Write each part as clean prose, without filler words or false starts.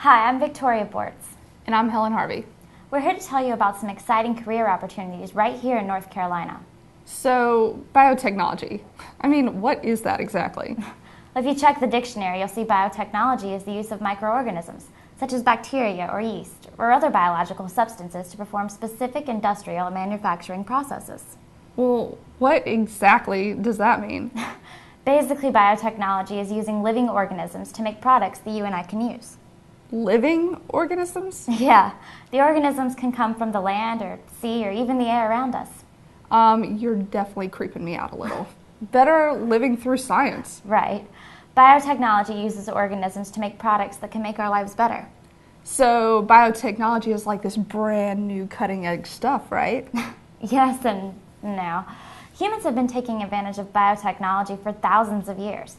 Hi, I'm Victoria Bortz. And I'm Helen Harvey. We're here to tell you about some exciting career opportunities right here in North Carolina. So, biotechnology. I mean, what is that exactly? If you check the dictionary, you'll see biotechnology is the use of microorganisms, such as bacteria or yeast, or other biological substances to perform specific industrial and manufacturing processes. Well, what exactly does that mean? Basically, biotechnology is using living organisms to make products that you and I can use. Living organisms? Yeah, the organisms can come from the land or sea or even the air around us. You're definitely creeping me out a little. Better living through science. Right. Biotechnology uses organisms to make products that can make our lives better. So biotechnology is like this brand new cutting edge stuff, right? Yes and no. Humans have been taking advantage of biotechnology for thousands of years.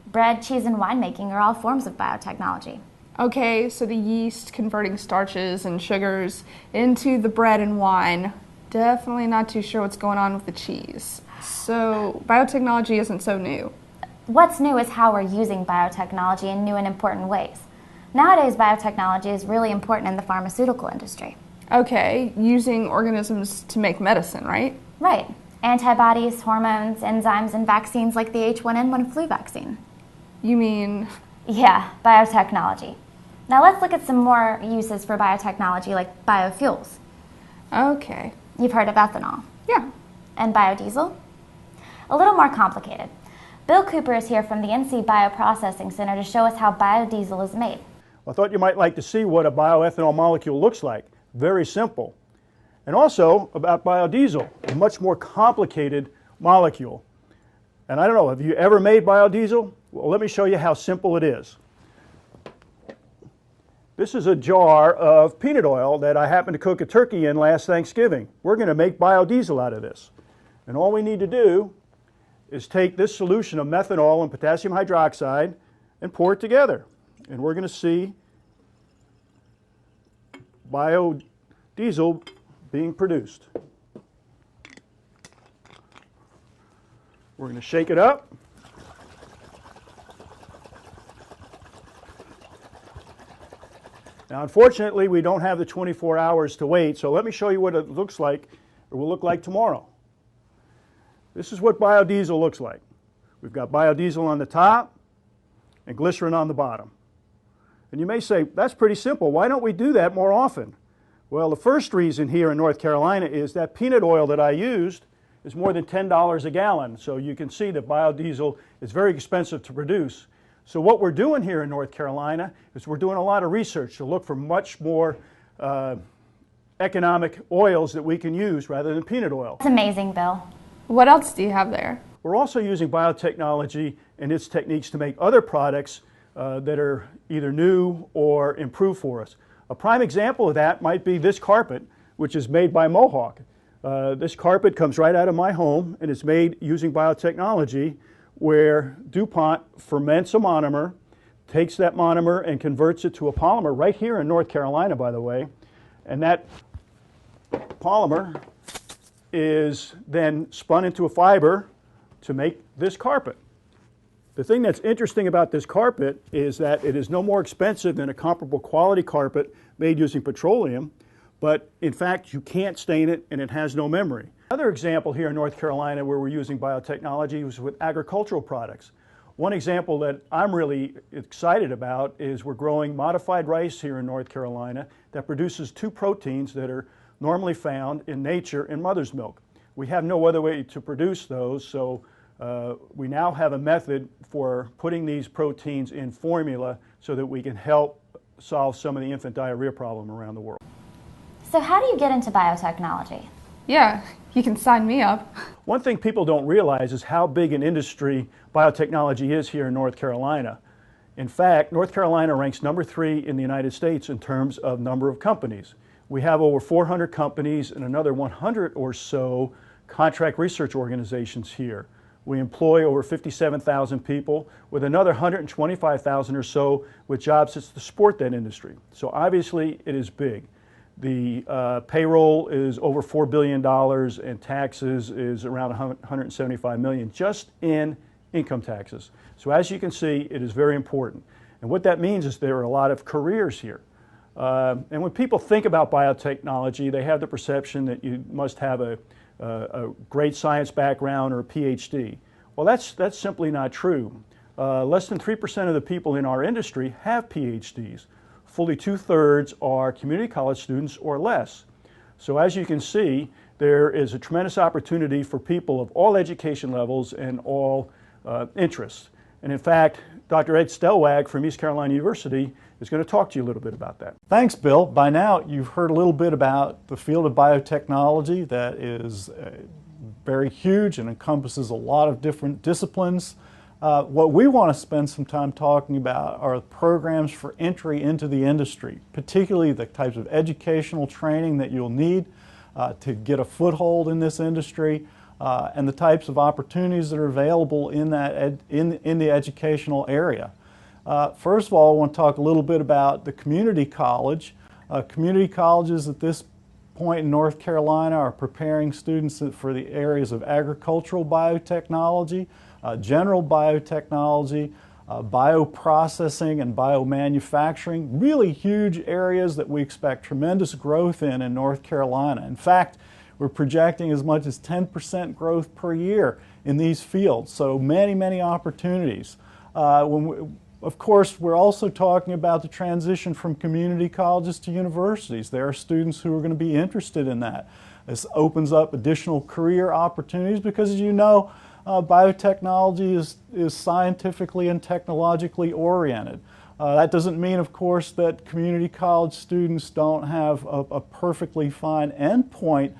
Bread, cheese, and winemaking are all forms of biotechnology. Okay, so the yeast converting starches and sugars into the bread and wine. Definitely not too sure what's going on with the cheese. So biotechnology isn't so new. What's new is how we're using biotechnology in new and important ways. Nowadays, biotechnology is really important in the pharmaceutical industry. Okay, using organisms to make medicine, right? Right. Antibodies, hormones, enzymes, and vaccines like the H1N1 flu vaccine. You mean? Yeah, biotechnology. Now let's look at some more uses for biotechnology like biofuels. Okay. You've heard of ethanol. Yeah. And biodiesel? A little more complicated. Bill Cooper is here from the NC Bioprocessing Center to show us how biodiesel is made. I thought you might like to see what a bioethanol molecule looks like. Very simple. And also about biodiesel, a much more complicated molecule. And I don't know, have you ever made biodiesel? Well, let me show you how simple it is. This is a jar of peanut oil that I happened to cook a turkey in last Thanksgiving. We're going to make biodiesel out of this. And all we need to do is take this solution of methanol and potassium hydroxide and pour it together. And we're going to see biodiesel being produced. We're going to shake it up. Now, unfortunately, we don't have the 24 hours to wait, so let me show you what it looks like, or will look like tomorrow. This is what biodiesel looks like. We've got biodiesel on the top and glycerin on the bottom. And you may say, that's pretty simple. Why don't we do that more often? Well, the first reason here in North Carolina is that peanut oil that I used is more than $10 a gallon. So you can see that biodiesel is very expensive to produce. So what we're doing here in North Carolina is we're doing a lot of research to look for much more economic oils that we can use rather than peanut oil. That's amazing, Bill. What else do you have there? We're also using biotechnology and its techniques to make other products that are either new or improved for us. A prime example of that might be this carpet, which is made by Mohawk. This carpet comes right out of my home, and it's made using biotechnology, where DuPont ferments a monomer, takes that monomer and converts it to a polymer right here in North Carolina, by the way. And that polymer is then spun into a fiber to make this carpet. The thing that's interesting about this carpet is that it is no more expensive than a comparable quality carpet made using petroleum, but in fact you can't stain it and it has no memory. Another example here in North Carolina where we're using biotechnology was with agricultural products. One example that I'm really excited about is we're growing modified rice here in North Carolina that produces two proteins that are normally found in nature in mother's milk. We have no other way to produce those, so we now have a method for putting these proteins in formula so that we can help solve some of the infant diarrhea problem around the world. So how do you get into biotechnology? Yeah, you can sign me up. One thing people don't realize is how big an industry biotechnology is here in North Carolina. In fact, North Carolina ranks number 3 in the United States in terms of number of companies. We have over 400 companies and another 100 or so contract research organizations here. We employ over 57,000 people with another 125,000 or so with jobs to support that industry. So obviously it is big. The payroll is over $4 billion and taxes is around $175 million just in income taxes. So as you can see, it is very important. And what that means is there are a lot of careers here. And when people think about biotechnology, they have the perception that you must have a great science background or a PhD. Well, that's simply not true. Less than 3% of the people in our industry have PhDs. Fully 2/3 are community college students or less. So as you can see, there is a tremendous opportunity for people of all education levels and all interests. And in fact, Dr. Ed Stellwag from East Carolina University is going to talk to you a little bit about that. Thanks, Bill. By now, you've heard a little bit about the field of biotechnology that is very huge and encompasses a lot of different disciplines. What we want to spend some time talking about are programs for entry into the industry, particularly the types of educational training that you'll need to get a foothold in this industry, and the types of opportunities that are available in the educational area. First of all, I want to talk a little bit about the community college. Community colleges at this point in North Carolina are preparing students for the areas of agricultural biotechnology, general biotechnology, bioprocessing, and biomanufacturing. Really huge areas that we expect tremendous growth in North Carolina. In fact, we're projecting as much as 10% growth per year in these fields, so many, many opportunities. Of course, we're also talking about the transition from community colleges to universities. There are students who are going to be interested in that. This opens up additional career opportunities because, as you know, biotechnology is scientifically and technologically oriented. That doesn't mean, of course, that community college students don't have a perfectly fine endpoint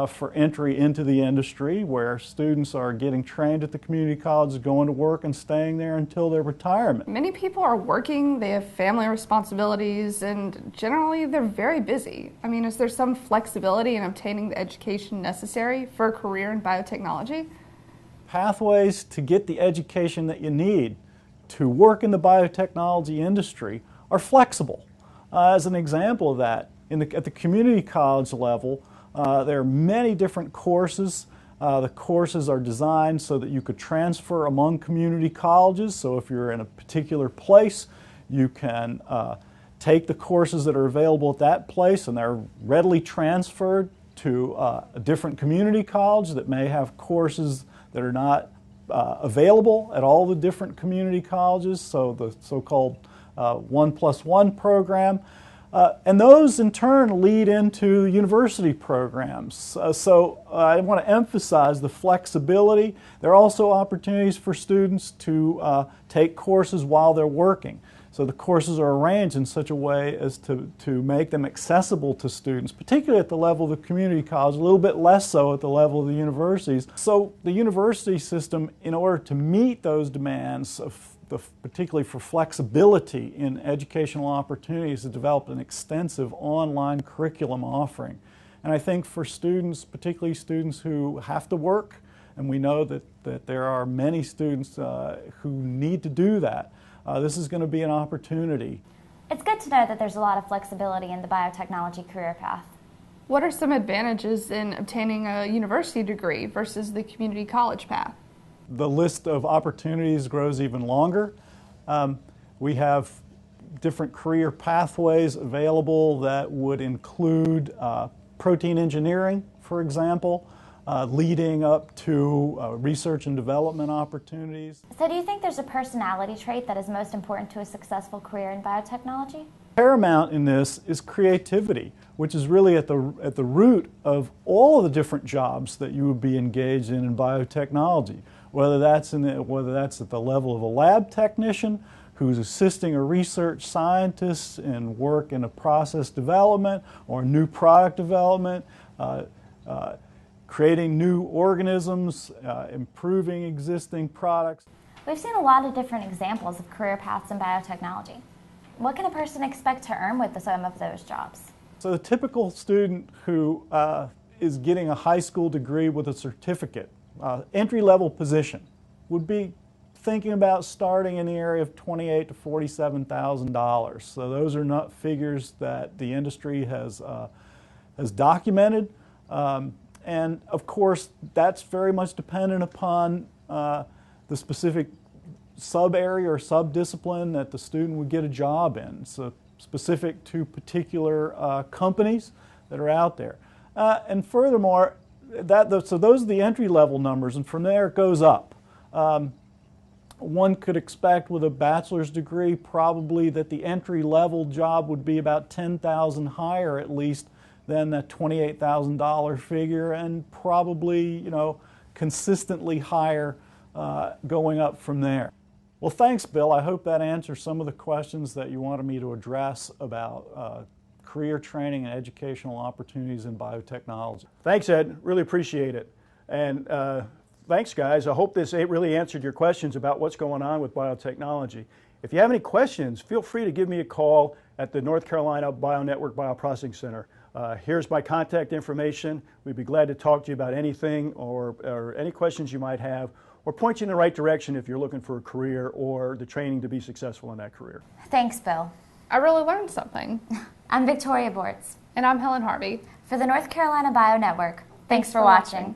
for entry into the industry, where students are getting trained at the community colleges, going to work and staying there until their retirement. Many people are working, they have family responsibilities, and generally they're very busy. I mean, is there some flexibility in obtaining the education necessary for a career in biotechnology? Pathways to get the education that you need to work in the biotechnology industry are flexible. As an example of that, at the community college level, there are many different courses. The courses are designed so that you could transfer among community colleges. So if you're in a particular place, you can take the courses that are available at that place, and they're readily transferred to a different community college that may have courses that are not available at all the different community colleges, so the so-called 1+1 program. And those in turn lead into university programs. So I want to emphasize the flexibility. There are also opportunities for students to take courses while they're working. So the courses are arranged in such a way as to make them accessible to students, particularly at the level of the community college, a little bit less so at the level of the universities. So the university system, in order to meet those demands, particularly for flexibility in educational opportunities, has developed an extensive online curriculum offering. And I think for students, particularly students who have to work, and we know that there are many students who need to do that, this is going to be an opportunity. It's good to know that there's a lot of flexibility in the biotechnology career path. What are some advantages in obtaining a university degree versus the community college path? The list of opportunities grows even longer. We have different career pathways available that would include protein engineering, for example, leading up to research and development opportunities. So do you think there's a personality trait that is most important to a successful career in biotechnology? Paramount in this is creativity, which is really at the root of all of the different jobs that you would be engaged in biotechnology. Whether that's at the level of a lab technician who's assisting a research scientist in work in a process development or new product development, creating new organisms, improving existing products. We've seen a lot of different examples of career paths in biotechnology. What can a person expect to earn with some of those jobs? So the typical student who is getting a high school degree with a certificate, entry-level position, would be thinking about starting in the area of $28,000 to $47,000. So those are not figures that the industry has documented. And of course, that's very much dependent upon the specific sub-area or sub-discipline that the student would get a job in, so specific to particular companies that are out there. And furthermore, so those are the entry-level numbers, and from there it goes up. One could expect with a bachelor's degree probably that the entry-level job would be about $10,000 higher at least than that $28,000 figure, and probably, consistently higher going up from there. Well, thanks, Bill. I hope that answers some of the questions that you wanted me to address about career training and educational opportunities in biotechnology. Thanks, Ed. Really appreciate it. And thanks, guys. I hope this really answered your questions about what's going on with biotechnology. If you have any questions, feel free to give me a call at the North Carolina BioNetwork Bioprocessing Center. Here's my contact information. We'd be glad to talk to you about anything or any questions you might have, or point you in the right direction if you're looking for a career or the training to be successful in that career. Thanks, Bill. I really learned something. I'm Victoria Bortz. And I'm Helen Harvey. For the North Carolina BioNetwork, thanks for watching.